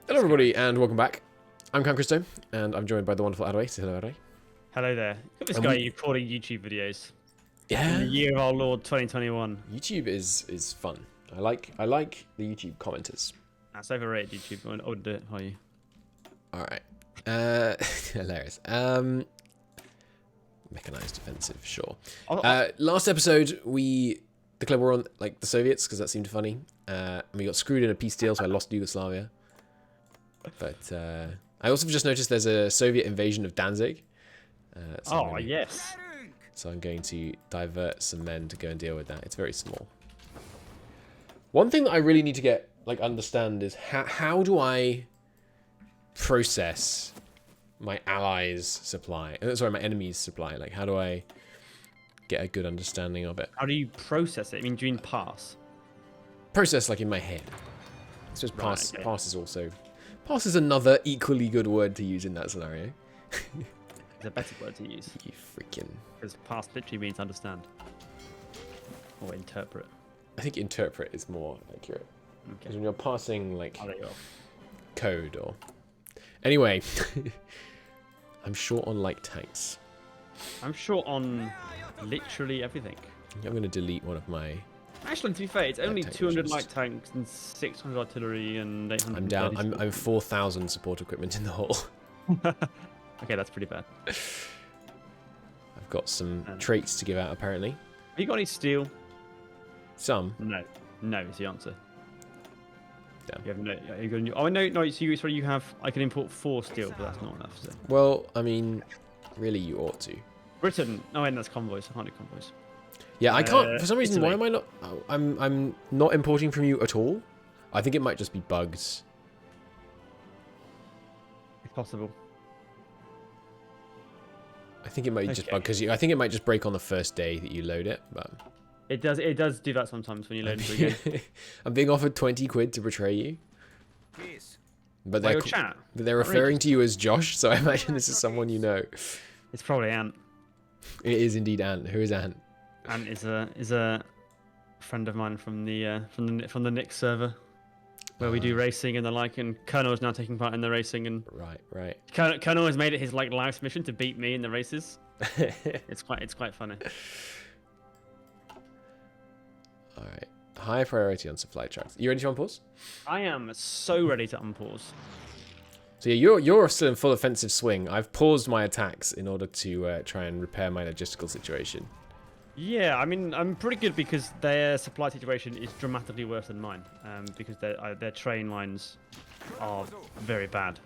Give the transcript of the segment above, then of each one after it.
Hello everybody and welcome back. I'm Christo and I'm joined by the wonderful Adway. Say hello, Adway. Hello there. Look at this guy recording YouTube videos. Yeah. In the year of our Lord 2021. YouTube is fun. I like the YouTube commenters. That's overrated YouTube. I wouldn't do it for you. Alright. Hilarious. Mechanized defensive, sure. Last episode we declared war on the Soviets because that seemed funny. And we got screwed in a peace deal, so I lost Yugoslavia. But I also just noticed there's a Soviet invasion of Danzig. Yes. So I'm going to divert some men to go and deal with that. It's very small. One thing that I really need to understand is how do I process my allies' supply? Sorry, my enemy's supply. Like, how do I get a good understanding of it? How do you process it? I mean, do you mean pass? Process, like, in my head. I suppose pass, okay. Pass is also... Pass is another equally good word to use in that scenario. It's a better word to use. You freaking... Because pass literally means understand. Or interpret. I think interpret is more accurate. Because when you're passing, code or... Anyway. I'm short on light tanks. I'm short on literally everything. I'm going to delete one of my... Actually, to be fair, it's only 200 light tanks and 600 artillery and 800. I'm down. I'm 4,000 support equipment in the hole. Okay, that's pretty bad. I've got some traits to give out, apparently. Have you got any steel? Some. No. No is the answer. Damn. You have no. Oh no. So you have. I can import 4 steel, but that's not enough. So. Well, I mean, really, you ought to. Britain. Oh, and that's convoys. I can't do convoys. Yeah, I can't. For some reason, Italy. why am I not? I'm not importing from you at all. I think it might just be bugs. It's possible. I think it might just bug because I think it might just break on the first day that you load it. But it does. It does do that sometimes when you load into a game. I'm being offered 20 quid to betray you. But they're referring to you as Josh, so I imagine this is someone you know. It's probably Ant. It is indeed Ant. Who is Ant? Ant is a friend of mine from the Nick server, where we do racing and the like. And Colonel is now taking part in the racing. And right. Colonel has made it his life's mission to beat me in the races. It's quite funny. All right. High priority on supply trucks. You ready to unpause? I am so ready to unpause. So yeah, you're still in full offensive swing. I've paused my attacks in order to try and repair my logistical situation. Yeah, I mean, I'm pretty good because their supply situation is dramatically worse than mine. Because their train lines are very bad,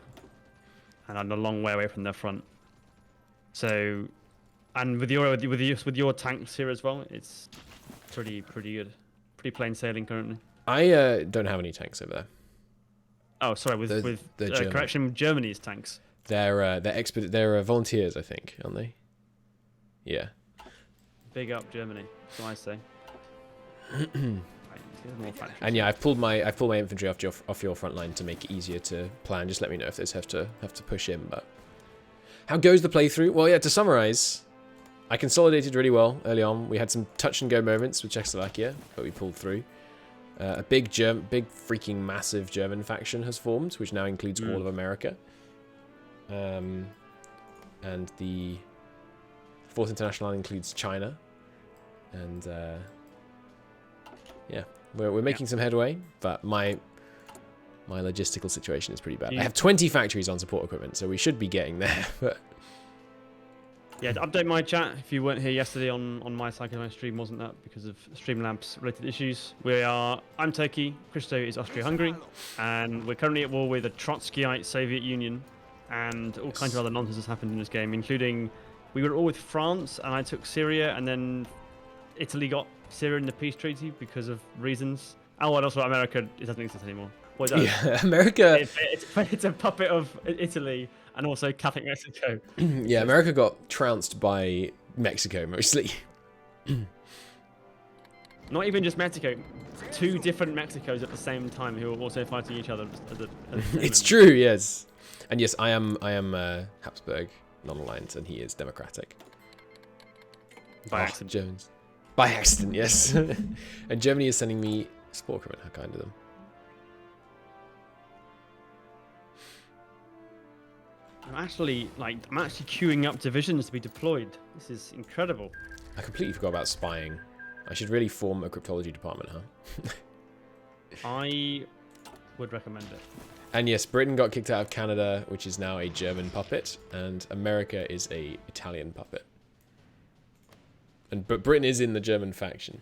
and I'm a long way away from their front. So, and with your tanks here as well, it's pretty good. Pretty plain sailing currently. I don't have any tanks over there. Oh, sorry. Correction, Germany's tanks. They're volunteers, I think, aren't they? Yeah. Big up Germany, so I say. And yeah, I've pulled my infantry off your front line to make it easier to plan. Just let me know if there's have to push in. But how goes the playthrough? Well, yeah. To summarize, I consolidated really well early on. We had some touch and go moments with Czechoslovakia, but we pulled through. A big freaking massive German faction has formed, which now includes all of America. And the Fourth International includes China. And yeah, we're making some headway, but my logistical situation is pretty bad. I have 20 factories on support equipment, so we should be getting there. But yeah, to update my chat, if you weren't here yesterday on my side, my stream wasn't up because of Streamlabs related issues. I'm Turkey, Christo is Austria-Hungary, and we're currently at war with the Trotskyite Soviet Union, and all kinds of other nonsense has happened in this game, including we were at war with France, and I took Syria, and then Italy got Syria in the peace treaty because of reasons. Oh, and also America, it doesn't exist anymore. Well, it does. Yeah, America... It's a puppet of Italy and also Catholic Mexico. Yeah, America got trounced by Mexico, mostly. Not even just Mexico. 2 different Mexicos at the same time who are also fighting each other. It's true, yes. And yes, I am Habsburg, non-aligned, and he is democratic. By accident. Germans. By accident, yes. And Germany is sending me support equipment. How kind of them. I'm actually queuing up divisions to be deployed. This is incredible. I completely forgot about spying. I should really form a cryptology department, huh? I would recommend it. And yes, Britain got kicked out of Canada, which is now a German puppet, and America is a Italian puppet. But Britain is in the German faction.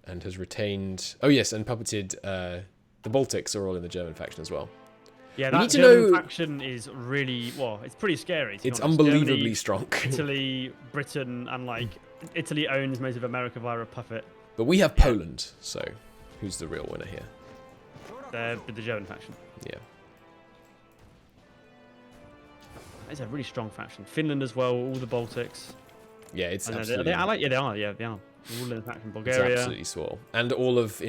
And has retained... Oh yes, and puppeted... the Baltics are all in the German faction as well. Yeah, that German faction is really... Well, it's pretty scary. It's unbelievably Germany, strong. Italy, Britain, and like... Italy owns most of America via a puppet. But we have Poland, so who's the real winner here? The German faction. Yeah. It's a really strong faction. Finland as well, all the Baltics. Yeah, it's absolutely... absolutely... they are. All in the faction. Bulgaria. It's absolutely swole. And all of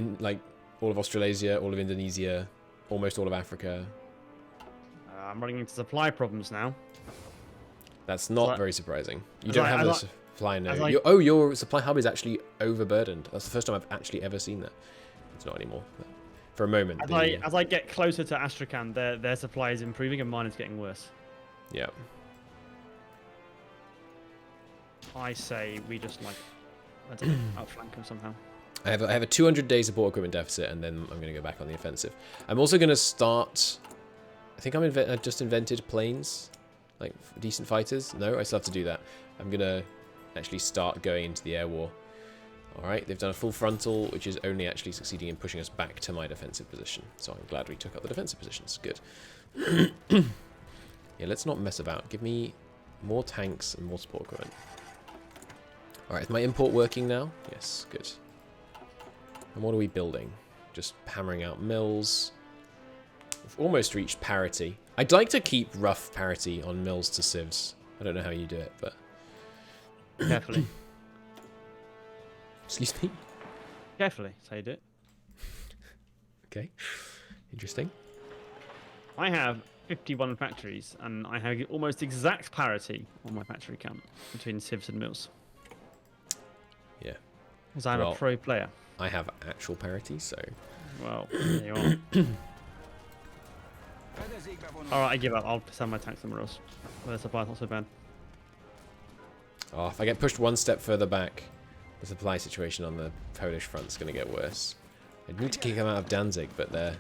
Australasia, all of Indonesia, almost all of Africa. I'm running into supply problems now. That's not very surprising. You don't have a supply node. Your supply hub is actually overburdened. That's the first time I've actually ever seen that. It's not anymore. But for a moment. As I get closer to Astrakhan, their supply is improving and mine is getting worse. Yeah. I say we just outflank them somehow. I have a 200-day support equipment deficit, and then I'm going to go back on the offensive. I'm also going to start... I think I just invented planes, like decent fighters. No, I still have to do that. I'm going to actually start going into the air war. All right, they've done a full frontal, which is only actually succeeding in pushing us back to my defensive position. So I'm glad we took up the defensive positions. Good. Yeah, let's not mess about. Give me more tanks and more support equipment. All right, is my import working now? Yes, good. And what are we building? Just hammering out mills. We've almost reached parity. I'd like to keep rough parity on mills to civs. I don't know how you do it, but... Carefully. Excuse me? Carefully, that's how you do it. Okay. Interesting. I have 51 factories, and I have almost exact parity on my factory count between civs and mills. Yeah. Because I'm a pro player. I have actual parity, so... Well, there you are. Alright, I give up. I'll send my tanks somewhere else. The supply's not so bad. Oh, if I get pushed one step further back, the supply situation on the Polish front's going to get worse. I need to kick them out of Danzig, but they're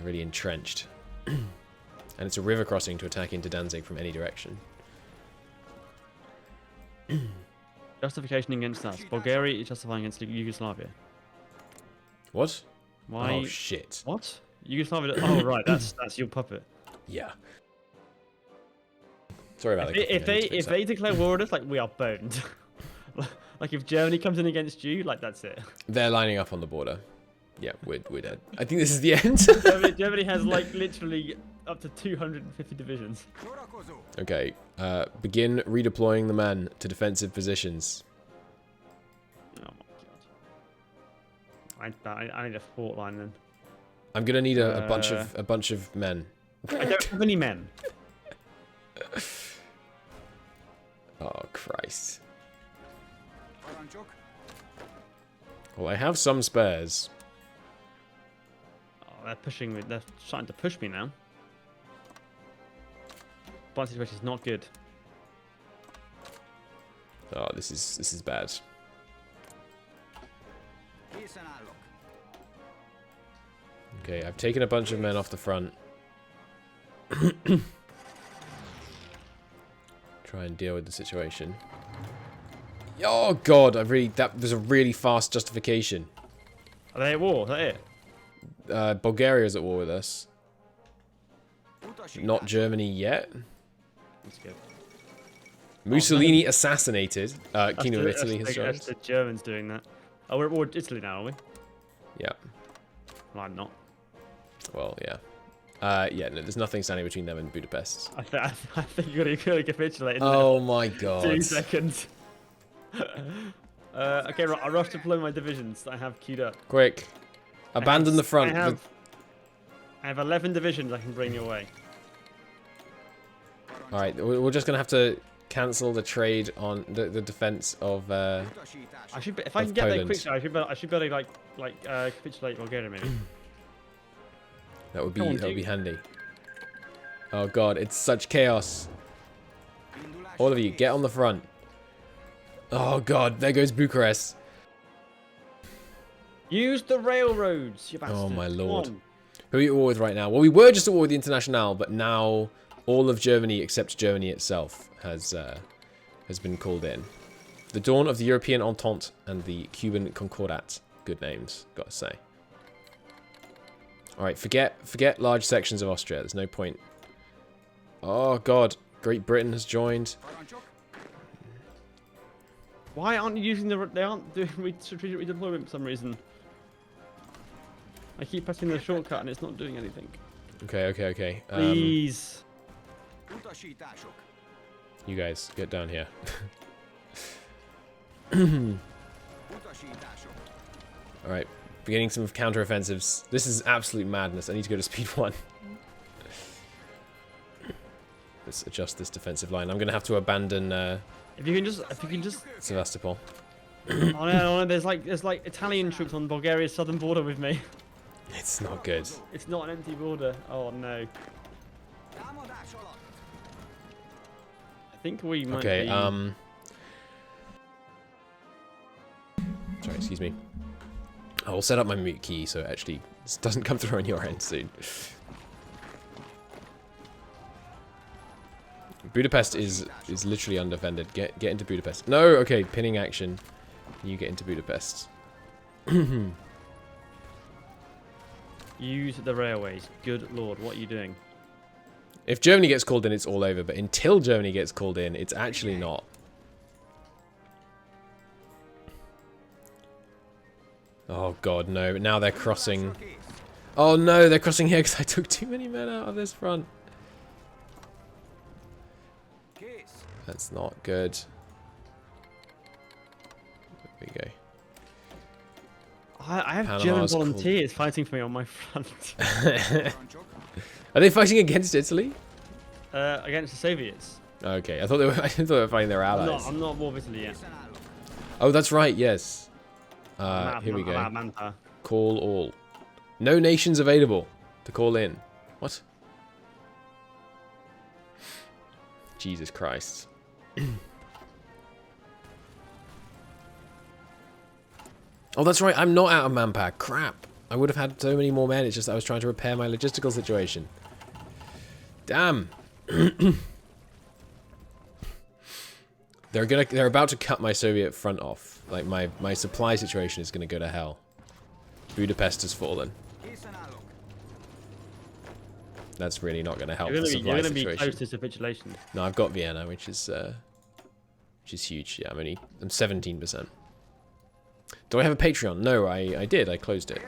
really entrenched. And it's a river crossing to attack into Danzig from any direction. Justification against us. Bulgaria is justifying against Yugoslavia. What? Why? Oh, shit. What? Yugoslavia? Oh, right. That's your puppet. Yeah. Sorry about that. If they declare war on us, like, we are boned. Like, if Germany comes in against you, like, that's it. They're lining up on the border. Yeah, we're dead. I think this is the end. Germany has, like, literally up to 250 divisions. Okay. Begin redeploying the men to defensive positions. Oh my god. I need a fort line then. I'm gonna need a bunch of men. I don't have any men. Oh Christ. Well, I have some spares. Oh, they're pushing me. They're starting to push me now. But situation is not good. Oh, this is bad. Okay, I've taken a bunch of men off the front. Try and deal with the situation. Oh god, that was a really fast justification. Are they at war? Is that it? Bulgaria is at war with us. Not Germany yet. That's good. Mussolini assassinated. Kingdom of Italy has joined. That's the Germans doing that. Oh, we're at war with Italy now, are we? Yeah. Well, I'm not. Well, yeah. Yeah, no, there's nothing standing between them and Budapest. I think you're gonna capitulate in Oh my god. 2 seconds. Okay, right, I'll rush to deploy my divisions that I have queued up. Quick. Abandon the front. I have 11 divisions I can bring your way. Alright, we're just going to have to cancel the trade on the defense of I should, if I can get Poland. there quickly, I should better capitulate Bulgaria maybe. That would Come on, be dude. handy. Oh god, it's such chaos. All of you, get on the front. Oh god, there goes Bucharest. Use the railroads, you bastard. Oh my Come lord. on. Who are you at war with right now? Well, we were just at war with the Internationale, but now all of Germany except Germany itself has been called in. The dawn of the European Entente and the Cuban Concordat. Good names, gotta say. Alright, forget large sections of Austria. There's no point. Oh god, Great Britain has joined. Why aren't you using the... They aren't doing strategic redeployment for some reason. I keep pressing the shortcut and it's not doing anything. Okay. Please. You guys, get down here. Alright, beginning some counter-offensives. This is absolute madness. I need to go to speed 1. Let's adjust this defensive line. I'm going to have to abandon If you can just... Sevastopol. Oh no, there's like Italian troops on Bulgaria's southern border with me. It's not good. It's not an empty border. Oh no. I think we might Okay, be... sorry, excuse me. I will set up my mute key so it actually doesn't come through on your end soon. Budapest is literally undefended. Get into Budapest. No, okay, pinning action. You get into Budapest. Use the railways. Good lord, what are you doing? If Germany gets called in, it's all over. But until Germany gets called in, it's actually not. Oh god, no. Now they're crossing. Oh no, they're crossing here because I took too many men out of this front. That's not good. There we go. I have Panama's German called- volunteers fighting for me on my front. Are they fighting against Italy? Against the Soviets. Okay, I thought they were. I thought they were fighting their allies. I'm not war with Italy yet. Oh, that's right. Yes. I'm Here we out of go. manpower. Call all. No nations available to call in. What? Jesus Christ. Oh, that's right. I'm not out of manpower. Crap. I would have had so many more men. It's just I was trying to repair my logistical situation. Damn. They're about to cut my Soviet front off. Like my supply situation is gonna go to hell. Budapest has fallen. That's really not gonna help the supply You're gonna be situation. close to capitulation. No, I've got Vienna, which is huge. Yeah, I'm 17%. Do I have a Patreon? No, I did. I closed it.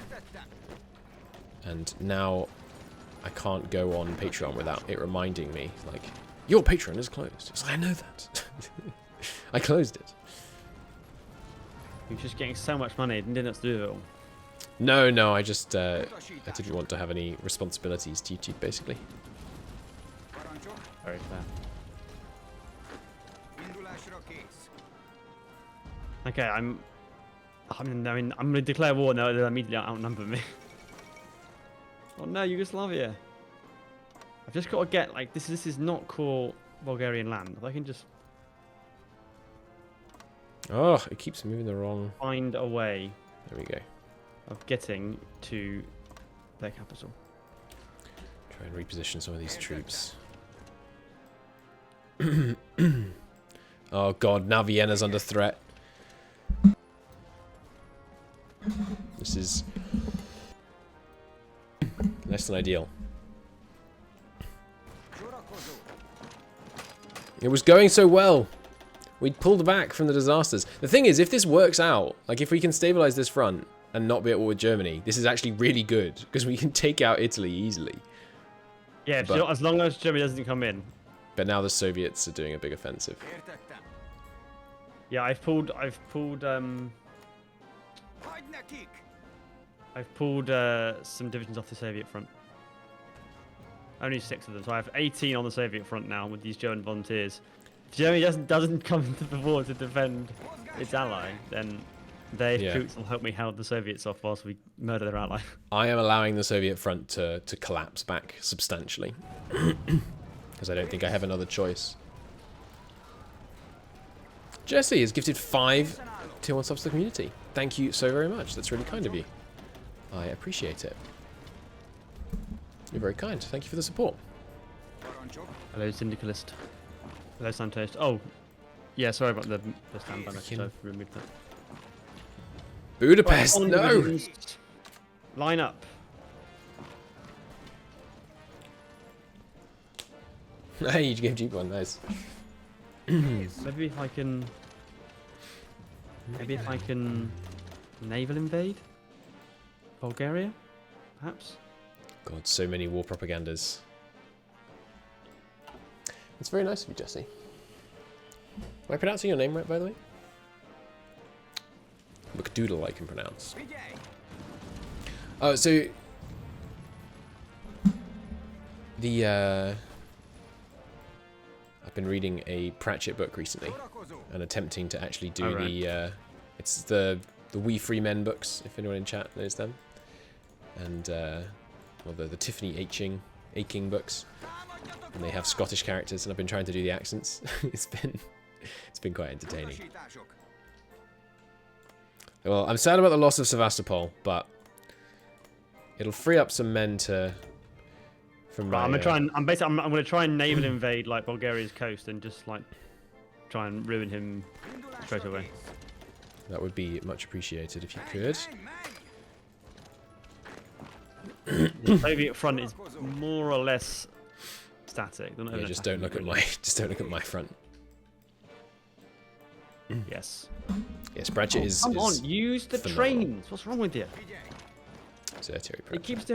And now I can't go on Patreon without it reminding me, like, your Patreon is closed. It's like, I know that. I closed it. You're just getting so much money, and didn't have to do it all. No, I just I didn't want to have any responsibilities to YouTube, basically. Very fair. Okay, I'm gonna declare war now. They'll immediately outnumber me. Oh no, Yugoslavia! I've just got to get like this. This is not core Bulgarian land. If I can just Oh, it keeps moving the wrong. find a way There we go. of getting to their capital. Try and reposition some of these troops. Oh god, now Vienna's under threat. This is less than ideal. It was going so well. We'd pulled back from the disasters. The thing is, if this works out, like if we can stabilize this front and not be at war with Germany, this is actually really good because we can take out Italy easily. Yeah, But- as long as Germany doesn't come in. But now the Soviets are doing a big offensive. Yeah, I've pulled some divisions off the Soviet front. Only 6 of them, so I have 18 on the Soviet front now with these German volunteers. If Germany doesn't come to the war to defend its ally, then Their Yeah. troops will help me hold the Soviets off whilst we murder their ally. I am allowing the Soviet front to collapse back substantially. Because I don't think I have another choice. Jesse has gifted 5 tier 1 subs to the community. Thank you so very much. That's really kind of you. I appreciate it. You're very kind. Thank you for the support. Hello, Syndicalist. Hello, Santosh. Oh, yeah, sorry about the standby message. Fucking- I've removed that. Budapest, Right, on no! divisions. Line up. Hey, you gave Jeep one, nice. Maybe if I can... Maybe if I can... Naval invade? Bulgaria? Perhaps? God, so many war propagandas. It's very nice of you, Jesse. Am I pronouncing your name right, by the way? McDoodle, I can pronounce. Oh, so... I've been reading a Pratchett book recently, and attempting to actually do it's the We Free Men books, if anyone in chat knows them. And, well, the Tiffany Aching books. And they have Scottish characters, and I've been trying to do the accents. It's been quite entertaining. Well, I'm sad about the loss of Sevastopol, but it'll free up some men to. From Right, my, I'm gonna try and naval invade like Bulgaria's coast and just like try and ruin him straight away. That would be much appreciated if you could. The Soviet front is more or less static. They're not Yeah, even just don't look at attacking, my front. really. Yes. Yes, Pratchett is. Come is on, use the phenomenal. trains. What's wrong with you? Zertiary It Pratchett. keeps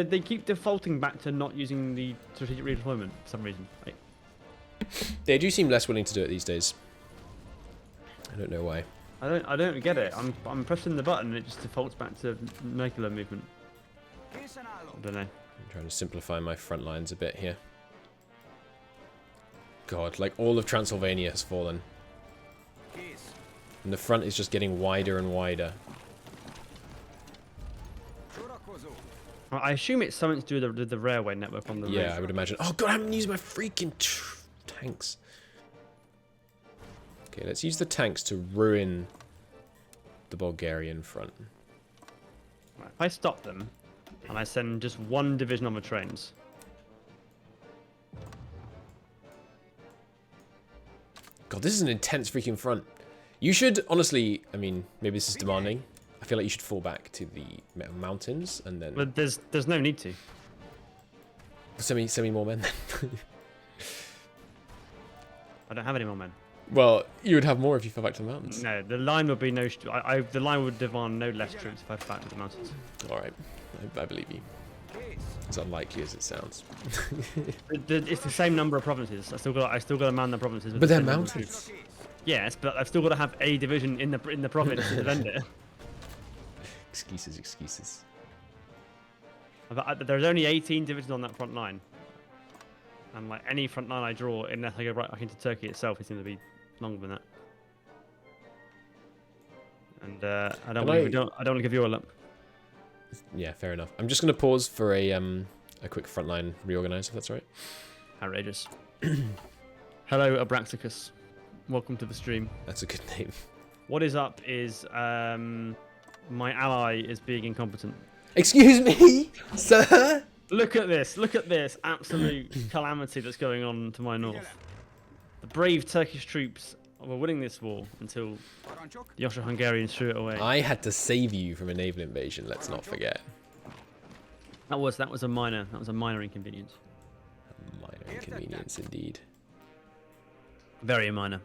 they keep defaulting back to not using the strategic redeployment for some reason. Like, They do seem less willing to do it these days. I don't know why. I don't get it. I'm pressing the button and it just defaults back to molecular movement. I don't know. I'm trying to simplify my front lines a bit here. God, like all of Transylvania has fallen. And the front is just getting wider and wider. I assume it's something to do with the railway network on the Yeah, rails. I would imagine. Oh god, I haven't used my freaking tanks. Okay, let's use the tanks to ruin the Bulgarian front. Right, if I stop them and I send just one division on the trains, God, this is an intense freaking front. You should, honestly, I mean, maybe this is demanding. I feel like you should fall back to the mountains and then... but there's no need to. Send me more men then. I don't have any more men. Well, you would have more if you fell back to the mountains. No, the line would be no. The line would demand no less troops if I fell back to the mountains. Alright, I believe you. As unlikely as it sounds. It's the same number of provinces. I still got to man the provinces. with But the they're same number of mountains. troops. Yes, but I've still got to have a division in the province to defend it. Excuses. There's only 18 divisions on that front line, and like any front line I draw, unless I go right back into Turkey itself, it's going to be longer than that. And I don't want to give you all up. Yeah, fair enough. I'm just going to pause for a quick frontline reorganize, if that's all right. Outrageous. Hello, Abraxicus. Welcome to the stream. That's a good name. What is up is my ally is being incompetent. Excuse me, sir? Look at this absolute calamity that's going on to my north. The brave Turkish troops were winning this war until the Austro-Hungarians threw it away. I had to save you from a naval invasion, let's not forget. That was a minor inconvenience. Minor inconvenience indeed. Very minor.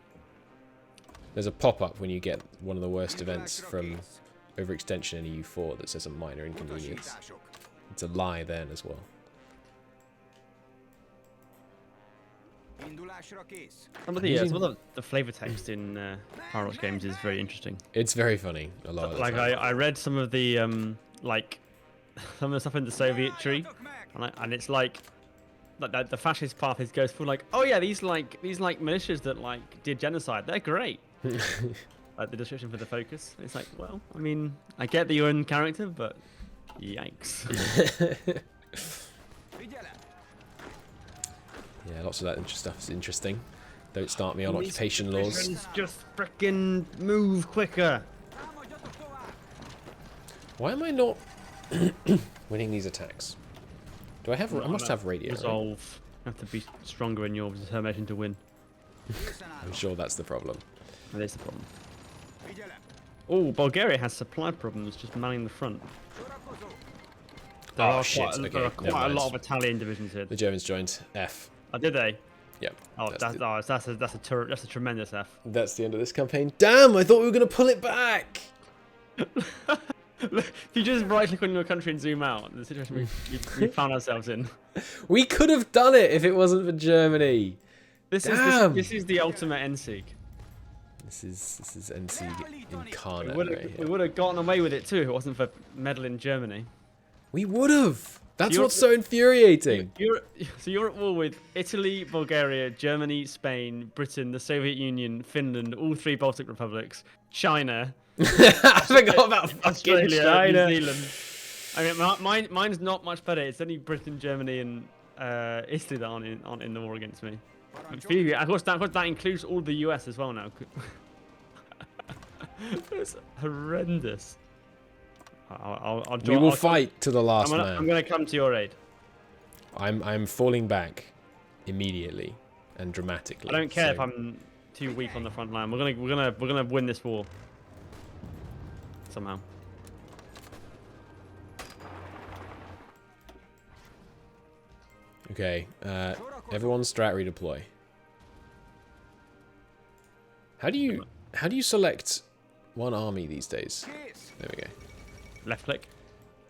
There's a pop-up when you get one of the worst events from overextension in EU4 that says a minor inconvenience. It's a lie then as well. Some of the flavor text in Paradox games is very interesting. It's very funny. A lot of the Like time. I read some of the like some of the stuff in the Soviet tree, and it's like the fascist path goes for like, oh yeah, these militias that like did genocide, they're great. like the description for the focus. It's like, well, I mean, I get that you're in character, but yikes. Yeah, lots of that stuff is interesting. Don't start me on occupation laws. Just frickin' move quicker. Why am I not winning these attacks? Do I have? I must have radio. Resolve. You have to be stronger in your determination to win. I'm sure that's the problem. That is the problem. Oh, Bulgaria has supply problems just manning the front. There are quite a lot of Italian divisions here. The Germans joined. F. Oh, did they? Yep. Oh, that's a tremendous F. That's the end of this campaign. Damn! I thought we were gonna pull it back. Look, if you just right-click on your country and zoom out, the situation we found ourselves in. We could have done it if it wasn't for Germany. This is the ultimate NSEG. This is NSEG incarnate. We would have gotten away with it too if it wasn't for meddling Germany. We would have. That's what's so infuriating. You're at war with Italy, Bulgaria, Germany, Spain, Britain, the Soviet Union, Finland, all 3 Baltic republics, China. I forgot about Australia, China. New Zealand. I mean, mine's not much better. It's only Britain, Germany, and Italy that aren't in the war against me. Of course, that includes all the US as well now. It's horrendous. We will fight to the last man. I'm gonna come to your aid. I'm falling back immediately and dramatically. I don't care if I'm too weak on the front line. We're gonna win this war somehow. Okay, everyone strat redeploy. How do you select one army these days? There we go. Left click.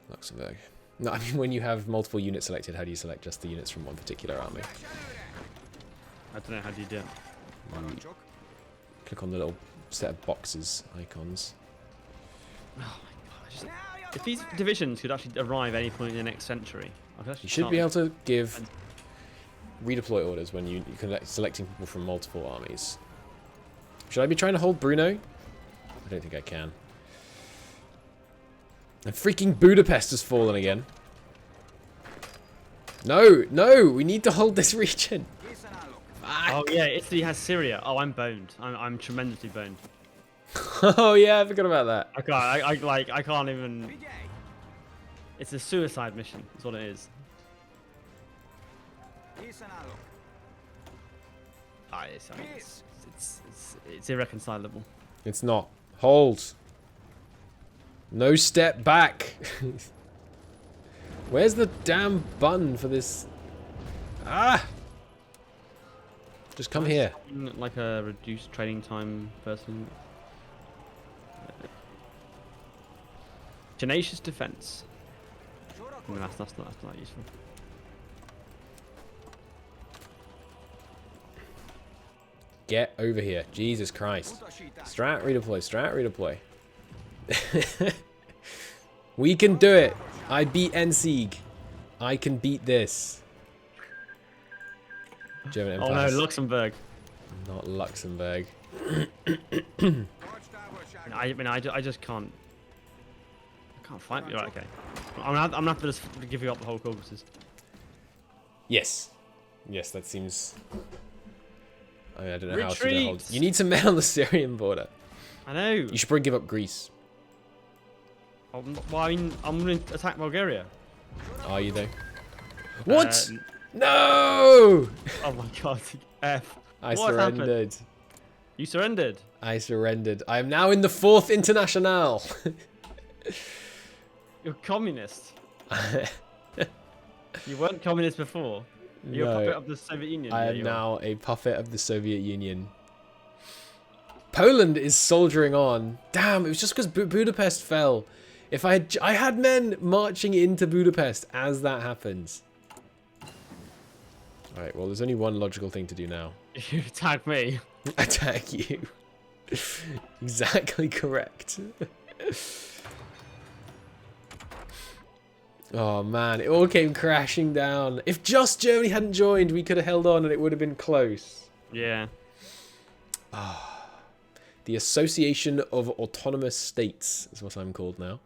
Luxembourg. No, I mean when you have multiple units selected, how do you select just the units from one particular army? I don't know how do you do it. Click on the little set of boxes icons. Oh my god! If these divisions could actually arrive at any point in the next century, I could actually. You should be able to give redeploy orders when you're selecting people from multiple armies. Should I be trying to hold Bruno? I don't think I can. And freaking Budapest has fallen again. No, no, we need to hold this region. Oh yeah, Italy has Syria. Oh, I'm boned. I'm tremendously boned. Oh yeah, I forgot about that. I can't even. It's a suicide mission. That's what it is. It's irreconcilable. It's not. Hold. No step back. Where's the damn button for this? Ah! Just come here. Like a reduced training time person. Tenacious defense. I mean, that's not useful. Get over here. Jesus Christ. Strat redeploy. Strat redeploy. We can do it. I beat NSEG. I can beat this. German Empire. Oh no, Luxembourg. Not Luxembourg. I just can't. I can't fight you. Right, okay. I'm gonna have to just give you up the whole Caucasus. Yes. Yes, that seems. I mean, I don't know how else to hold. Retreat! You need some men on the Syrian border. I know. You should probably give up Greece. Well, I mean, I'm gonna attack Bulgaria. Are you though? What? No! Oh my god. F. I What surrendered. happened? You surrendered. I surrendered. I am now in the 4th Internationale. You're communist. You weren't communist before. You're a puppet of the Soviet Union. I am now a puppet of the Soviet Union. Poland is soldiering on. Damn, it was just because Budapest fell. If I had men marching into Budapest as that happens. Alright, well, there's only one logical thing to do now. You attack me. Attack you. Exactly correct. Oh man, it all came crashing down. If just Germany hadn't joined, we could have held on and it would have been close. Yeah. The Association of Autonomous States is what I'm called now.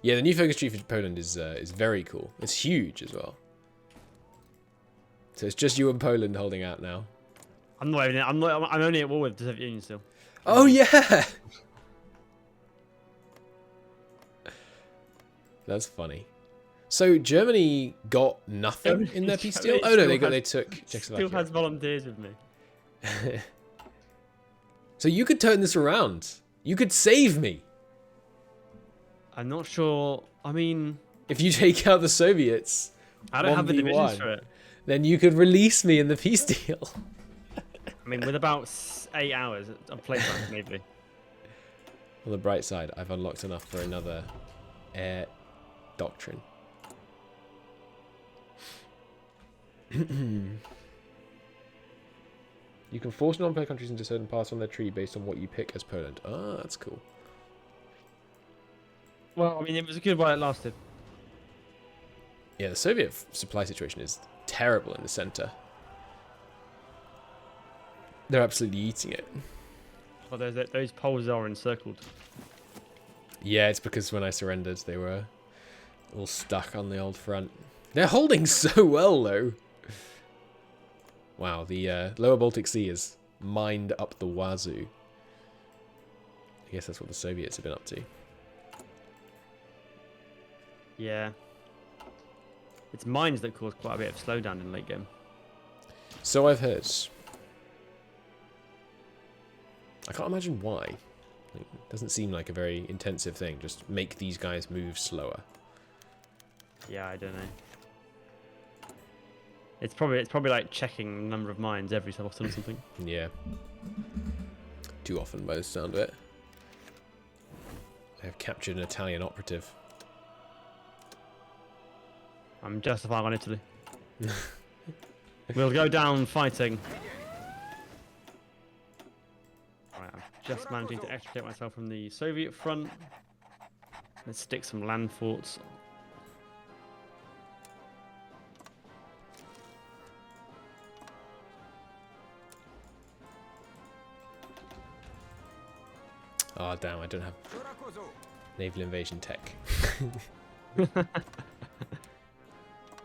Yeah, the new focus tree for Poland is very cool. It's huge as well. So it's just you and Poland holding out now. I'm not even. I'm only at war with the Soviet Union still. Oh yeah. That's funny. So Germany got nothing in their peace deal. Oh no, they took Czechoslovakia. Still has volunteers with me. So you could turn this around. You could save me. I'm not sure. I mean, if you take out the Soviets, I don't have the divisions for it. Then you could release me in the peace deal. I mean, with about 8 hours of playtime, maybe. On the bright side, I've unlocked enough for another air doctrine. You can force non-player countries into certain parts on their tree based on what you pick as Poland. Ah, that's cool. Well, I mean, it was good while it lasted. Yeah, the Soviet supply situation is terrible in the center. They're absolutely eating it. Well, those poles are encircled. Yeah, it's because when I surrendered, they were all stuck on the old front. They're holding so well, though. Wow, the lower Baltic Sea is mined up the wazoo. I guess that's what the Soviets have been up to. Yeah. It's mines that cause quite a bit of slowdown in late game. So I've heard. I can't imagine why. It doesn't seem like a very intensive thing. Just make these guys move slower. Yeah, I don't know. It's probably like checking the number of mines every so often or something. Yeah. Too often by the sound of it. I have captured an Italian operative. I'm justifying on Italy. We'll go down fighting. Right, I'm just managing to extricate myself from the Soviet front. Let's stick some land forts. Oh damn, I don't have naval invasion tech. You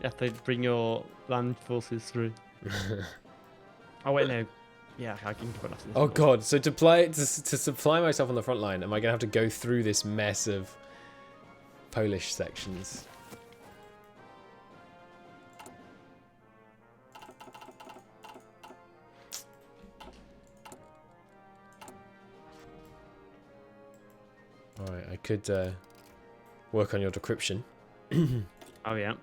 have to bring your land forces through. Oh wait, no. Yeah, I can put enough to this. Oh god, so to supply myself on the front line, am I going to have to go through this mess of Polish sections? Alright, I could work on your decryption. Oh yeah.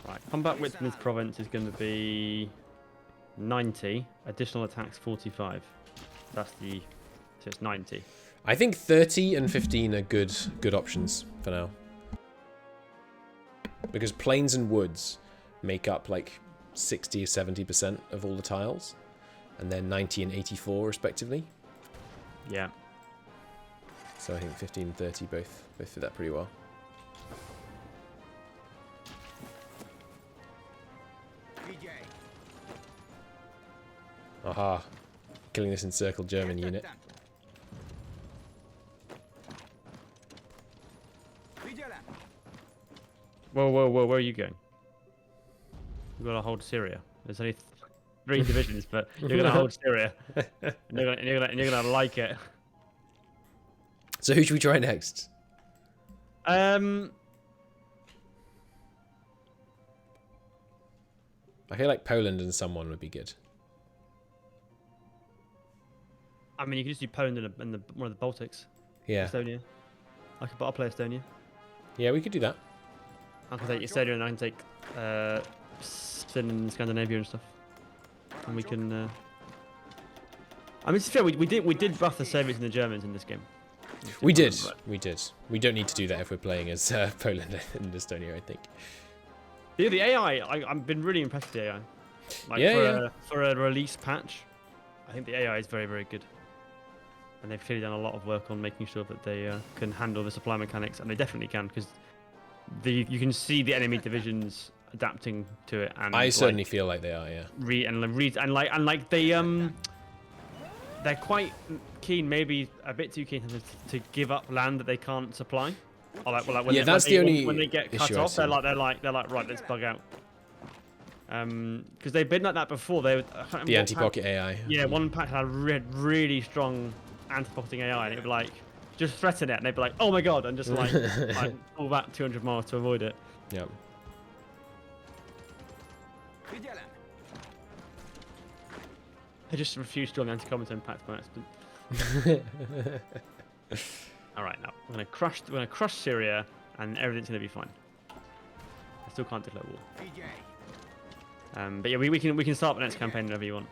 Right, combat width in this province is going to be 90. Additional attacks 45. That's the... So it's 90. I think 30 and 15 are good options for now. Because plains and woods make up like 60 or 70% of all the tiles. And then 90 and 84 respectively. Yeah. So I think 15 and 30 both fit that pretty well. Aha. Killing this encircled German unit. Whoa, whoa, whoa, where are you going? You've got to hold Syria. There's only 3 divisions, but you're going to hold Syria. And you're gonna like it. So who should we try next? I feel like Poland and someone would be good. I mean, you could just do Poland and one of the Baltics. Yeah. Estonia. I'll play Estonia. Yeah, we could do that. I can take Estonia and I can take Finland and Scandinavia and stuff. And we can... I mean, it's fair, we did buff the Soviets and the Germans in this game. We did. We don't need to do that if we're playing as Poland and Estonia, I think. Yeah, the AI, I've been really impressed with the AI. Like for a release patch, I think the AI is very, very good. And they've clearly done a lot of work on making sure that they can handle the supply mechanics, and they definitely can, because you can see the enemy divisions adapting to it, and I certainly feel like they are, yeah. They're quite keen, maybe a bit too keen to give up land that they can't supply. Or when Yeah, that's the only when they get cut issue I off, see. they're like right, let's bug out. Because they've been like that before. I can't remember The what anti-pocket AI. Yeah, one pack had really strong anti-pocketing AI, and it'd be like, just threaten it, and they'd be like, oh my god, and just like pull back 200 miles to avoid it. Yeah. I just refused to join the anti-combat impact by accident. All right, now we're gonna crush Syria, and everything's gonna be fine. I still can't declare war. But yeah, we can start the next campaign whenever you want.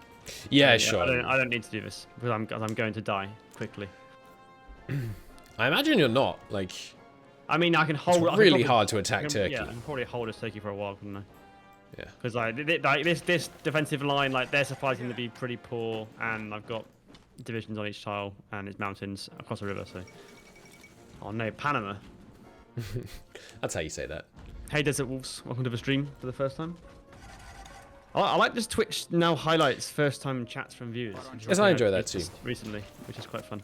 Yeah, sure. I don't need to do this because I'm going to die quickly. I imagine you're not, like... I mean, I can hold... It's really hard to attack Turkey. Yeah, I can probably hold Turkey for a while, couldn't I? Yeah. Because this defensive line, like their supply's going to be pretty poor, and I've got divisions on each tile, and it's mountains across the river, so... Oh no, Panama. That's how you say that. Hey Desert Wolves, welcome to the stream for the first time. I like this Twitch now highlights first time chats from viewers. Yes, I enjoy that too. Recently, which is quite fun.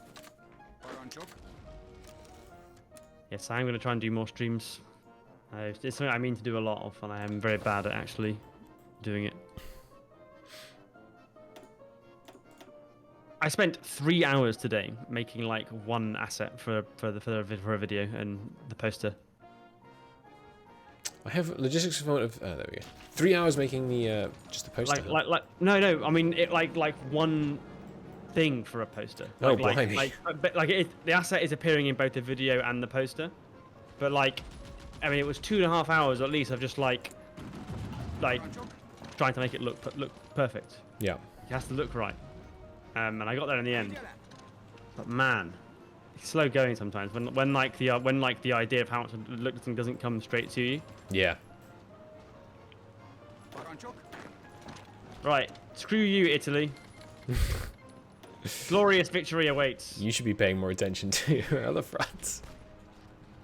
Yes, I'm going to try and do more streams. It's something I mean to do a lot of, and I am very bad at actually doing it. I spent 3 hours today making like one asset for a video and the poster. I have logistics component of... Oh, there we go. 3 hours making the just the poster. No. I mean it like one thing for a poster. Oh, the asset is appearing in both the video and the poster, but like, I mean, it was 2.5 hours at least of just like trying to make it look perfect. Yeah. It has to look right, and I got there in the end. But man, it's slow going sometimes when the idea of how much it looks doesn't come straight to you. Yeah. Right, screw you, Italy. Glorious victory awaits. You should be paying more attention to your other fronts.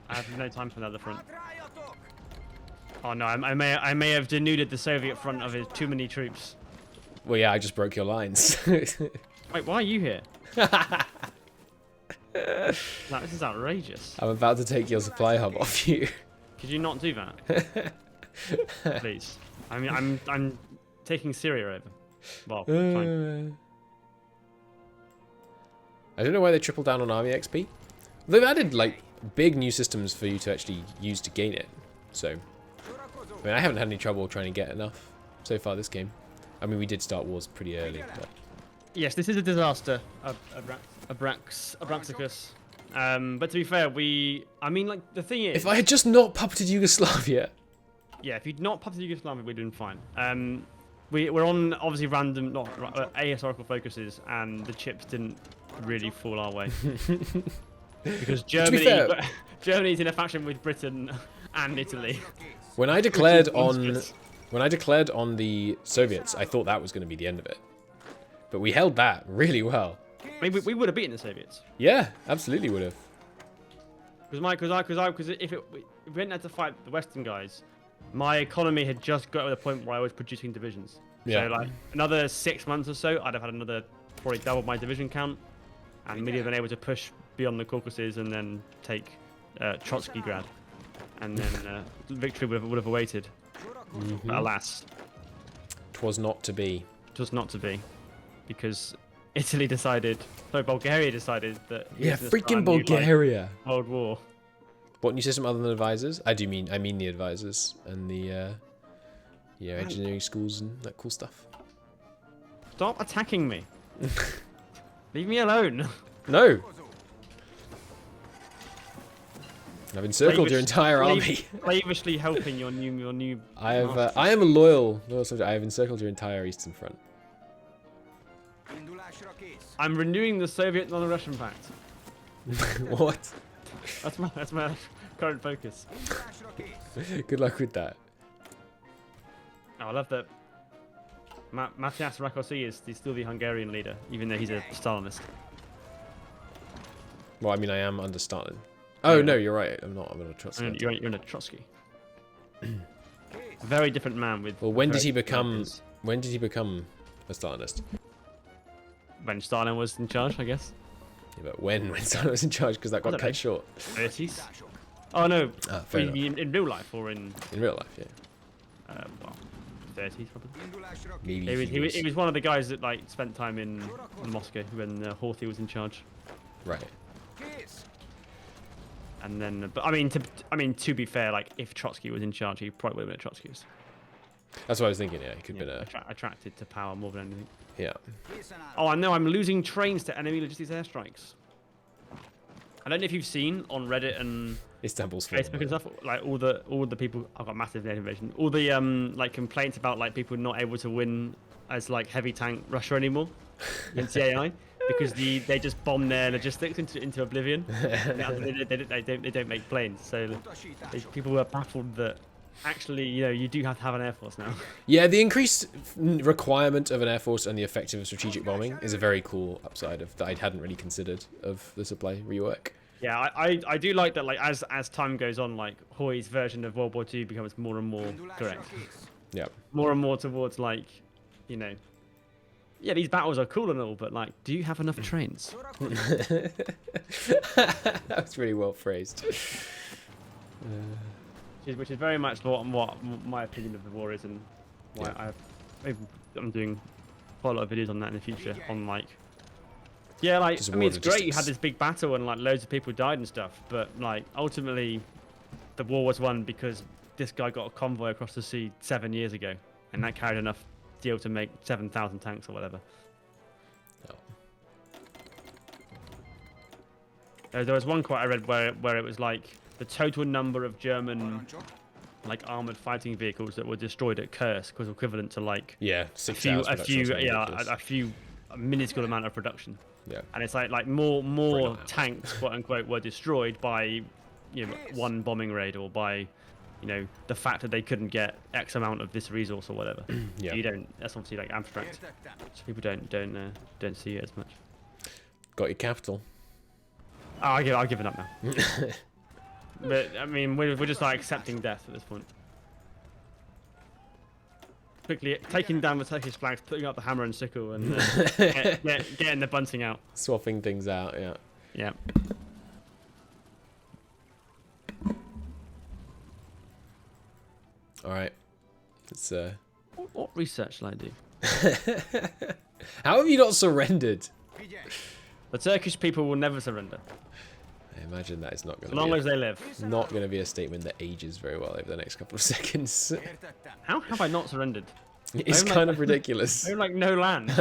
I have no time for the other front. Oh no, I may have denuded the Soviet front of his too many troops. Well, yeah, I just broke your lines. Wait, why are you here? No, this is outrageous. I'm about to take your supply hub off you. Could you not do that? Please. I mean, I'm taking Syria over. Well, fine. I don't know why they tripled down on army XP. They've added like big new systems for you to actually use to gain it. So, I mean, I haven't had any trouble trying to get enough so far this game. I mean, we did start wars pretty early. But... Yes, this is a disaster. Abraxicus. But to be fair, I mean, like, the thing is... If I had just not puppeted Yugoslavia... Yeah, if you'd not puppeted Yugoslavia, we'd been fine. We're on, obviously, random, not ahistorical focuses, and the chips didn't really fall our way. Because Germany's in a faction with Britain and Italy. When I declared on the Soviets, I thought that was going to be the end of it. But we held that really well. I mean, we would have beaten the Soviets. Yeah, absolutely would have. Because if we didn't have to fight the Western guys, my economy had just got to the point where I was producing divisions. Yeah. So like another 6 months or so, I'd have had probably double my division count, and we'd have been able to push beyond the Caucasus and then take Trotskygrad, and then victory would have awaited. Mm-hmm. But alas, 'twas not to be. It was not to be, because Italy decided, Bulgaria decided that. Yeah, freaking Bulgaria. World War. What new system other than advisors? I mean the advisors and the engineering schools and that cool stuff. Stop attacking me. Leave me alone. No. I've encircled your entire army. Slavishly helping your new. I am a loyal soldier. I have encircled your entire eastern front. I'm renewing the Soviet non-Russian pact. What? That's my current focus. Good luck with that. Oh, I love that. Matthias Rákosi he's still the Hungarian leader, even though he's a Stalinist. Well, I mean, I am under Stalin. Oh no, you're right. I'm not a Trotsky. You're in a Trotsky. Very different man with. Well, when did he become a Stalinist? When Stalin was in charge, I guess. Yeah, but when Stalin was in charge, because that got cut short. 30s. Oh no. Fair enough. in real life or in? In real life, yeah. Well, 30s probably. Maybe He was one of the guys that like spent time in Moscow when Horthy was in charge. Right. And then, but I mean, to be fair, like if Trotsky was in charge, he probably would have been a Trotskyist. That's what I was thinking. Yeah, he could have been a. Attracted to power more than anything. Yeah. Oh, I know. I'm losing trains to enemy logistics airstrikes. I don't know if you've seen on Reddit and Istanbul's Facebook and stuff, like all the people. I've got massive information. All the like complaints about like people not able to win as like heavy tank Russia anymore against the AI because they just bomb their logistics into oblivion. They don't make planes, so people were baffled that actually you do have to have an air force now. Yeah, the increased requirement of an air force and the effective of strategic bombing is a very cool upside of that I hadn't really considered of the supply rework. Yeah, I do like that. Like as time goes on, like Hoy's version of World War II becomes more and more correct. Yeah. More and more towards like, yeah, these battles are cool and all, but like, do you have enough trains? That was really well phrased. Which is very much what my opinion of the war is, and why I'm doing quite a lot of videos on that in the future. On like, yeah, like Just I mean, it's great you logistics. had this big battle and like loads of people died and stuff, but like ultimately, the war was won because this guy got a convoy across the sea 7 years ago, and that carried enough steel to make 7,000 tanks or whatever. Oh. There was one quote I read where it was like the total number of German like armored fighting vehicles that were destroyed at Kursk was equivalent to like Yeah, 6 hours production. a minuscule amount of production. Yeah. And it's like more tanks, quote unquote, were destroyed by one bombing raid or by the fact that they couldn't get X amount of this resource or whatever. Yeah. You don't. That's obviously like abstract, so people don't see it as much. Got your capital. Oh, I've given up now. But I mean, we're just like accepting death at this point. Quickly taking down the Turkish flags, putting up the hammer and sickle, and getting the bunting out. Swapping things out, yeah. Yeah. Alright. It's What research shall I do? How have you not surrendered? The Turkish people will never surrender. I imagine that is not going As long as they live. not going to be a statement that ages very well over the next couple of seconds. How have I not surrendered? It's kind of ridiculous. I own like no land.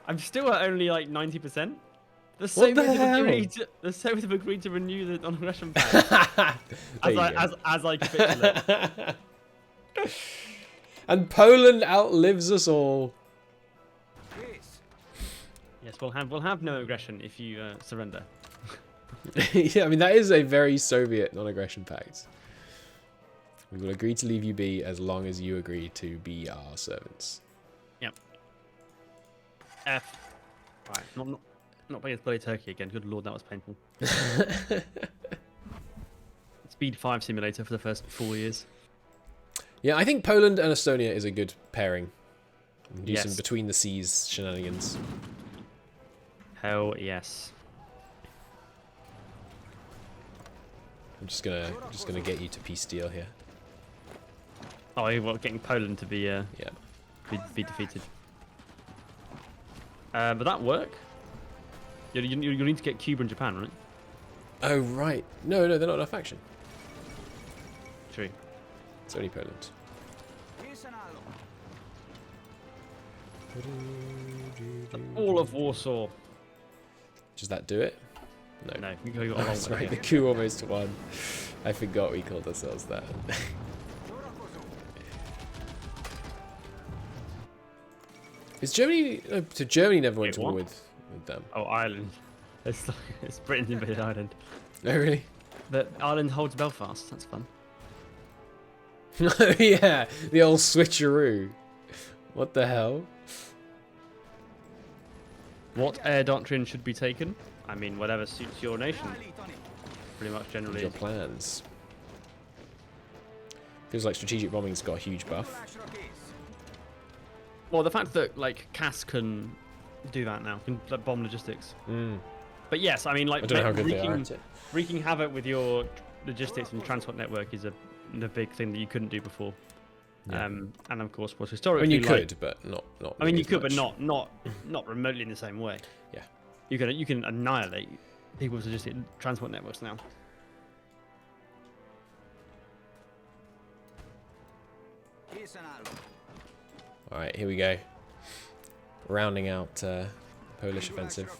I'm still at only like 90%. The Soviets have agreed to renew the non-aggression pact. as I capitulate. And Poland outlives us all. Yes, we'll have no aggression if you surrender. Yeah, I mean that is a very Soviet non-aggression pact. We will agree to leave you be as long as you agree to be our servants. Yep. F. Right. Not playing as bloody Turkey again. Good lord, that was painful. Speed 5 simulator for the first 4 years. Yeah, I think Poland and Estonia is a good pairing. Do Yes. some between the seas shenanigans. Hell yes. I'm just gonna get you to peace deal here. Oh, you're getting Poland to be Yeah. be defeated. But that work? You need to get Cuba and Japan, right? Oh right. No, they're not enough action. True. It's only Poland. All of Warsaw. Does that do it? No, you got a long That's way. right. The coup almost won. I forgot we called ourselves that. Is Germany? No, so Germany never went to war with them. Oh, Ireland. It's Britain's invaded Ireland. Oh really? But Ireland holds Belfast. That's fun. Oh yeah, the old switcheroo. What the hell? What air doctrine should be taken? I mean, whatever suits your nation. Pretty much generally. Your plans. Feels like strategic bombing's got a huge buff. Well, the fact that like CAS can do that now, can like, bomb logistics. But yes, I mean, like I don't know how good they are at it. Wreaking havoc with your logistics and transport network is the big thing that you couldn't do before. Yeah. And of course, was historically. I mean, you could, but not. I mean, you could, but not remotely in the same way. Yeah. You can annihilate people's logistic transport networks now. All right, here we go. Rounding out Polish offensive.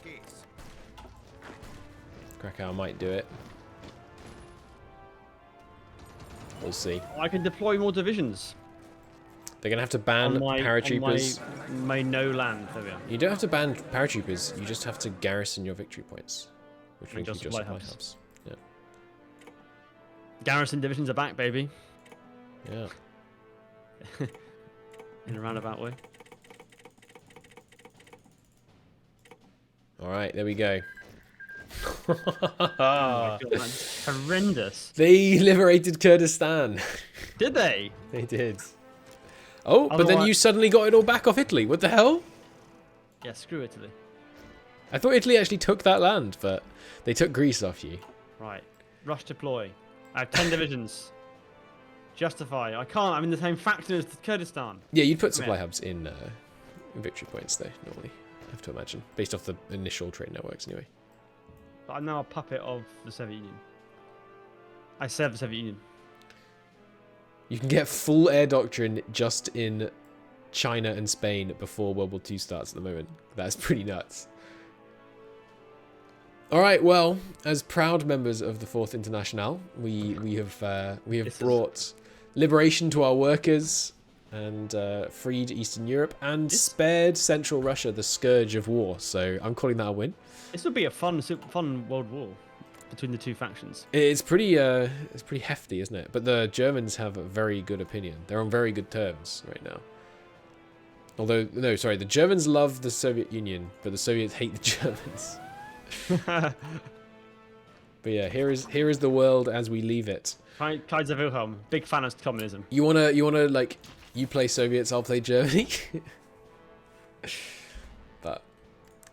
Krakow might do it. We'll see. I can deploy more divisions. They're gonna have to ban paratroopers. On my no land. There we are. You don't have to ban paratroopers. You just have to garrison your victory points, which And means just your supply supply hubs. hubs. Yeah. Garrison divisions are back, baby. Yeah. In a roundabout way. All right, there we go. Oh my God, that's horrendous. They liberated Kurdistan. Did they? They did. Oh, but then you suddenly got it all back off Italy. What the hell? Yeah, screw Italy. I thought Italy actually took that land, but they took Greece off you. Right. Rush deploy. I have 10 divisions. Justify. I can't. I'm in the same faction as Kurdistan. Yeah, you'd put supply hubs in victory points, though, normally. I have to imagine. Based off the initial trade networks, anyway. But I'm now a puppet of the Soviet Union. I serve the Soviet Union. You can get full air doctrine just in China and Spain before World War II starts at the moment. That's pretty nuts. All right, well, as proud members of the Fourth Internationale, we have brought liberation to our workers and freed Eastern Europe and spared Central Russia the scourge of war. So I'm calling that a win. This would be a fun world war between the two factions. It's pretty hefty, isn't it? But the Germans have a very good opinion. They're on very good terms right now. Although, no, sorry, the Germans love the Soviet Union, but the Soviets hate the Germans. But yeah, here is the world as we leave it. Kaiser Wilhelm, big fan of communism. You wanna like, you play Soviets, I'll play Germany. But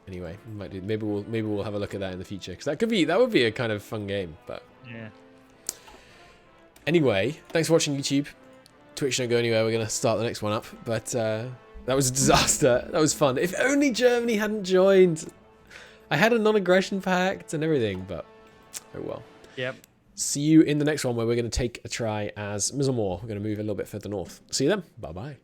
anyway, we might do. Maybe we'll have a look at that in the future, because that would be a kind of fun game. But yeah. Anyway, thanks for watching YouTube. Twitch don't go anywhere. We're gonna start the next one up. But that was a disaster. That was fun. If only Germany hadn't joined. I had a non-aggression pact and everything, but oh well. Yep. See you in the next one, where we're going to take a try as Mizzlemore. We're going to move a little bit further north. See you then. Bye-bye.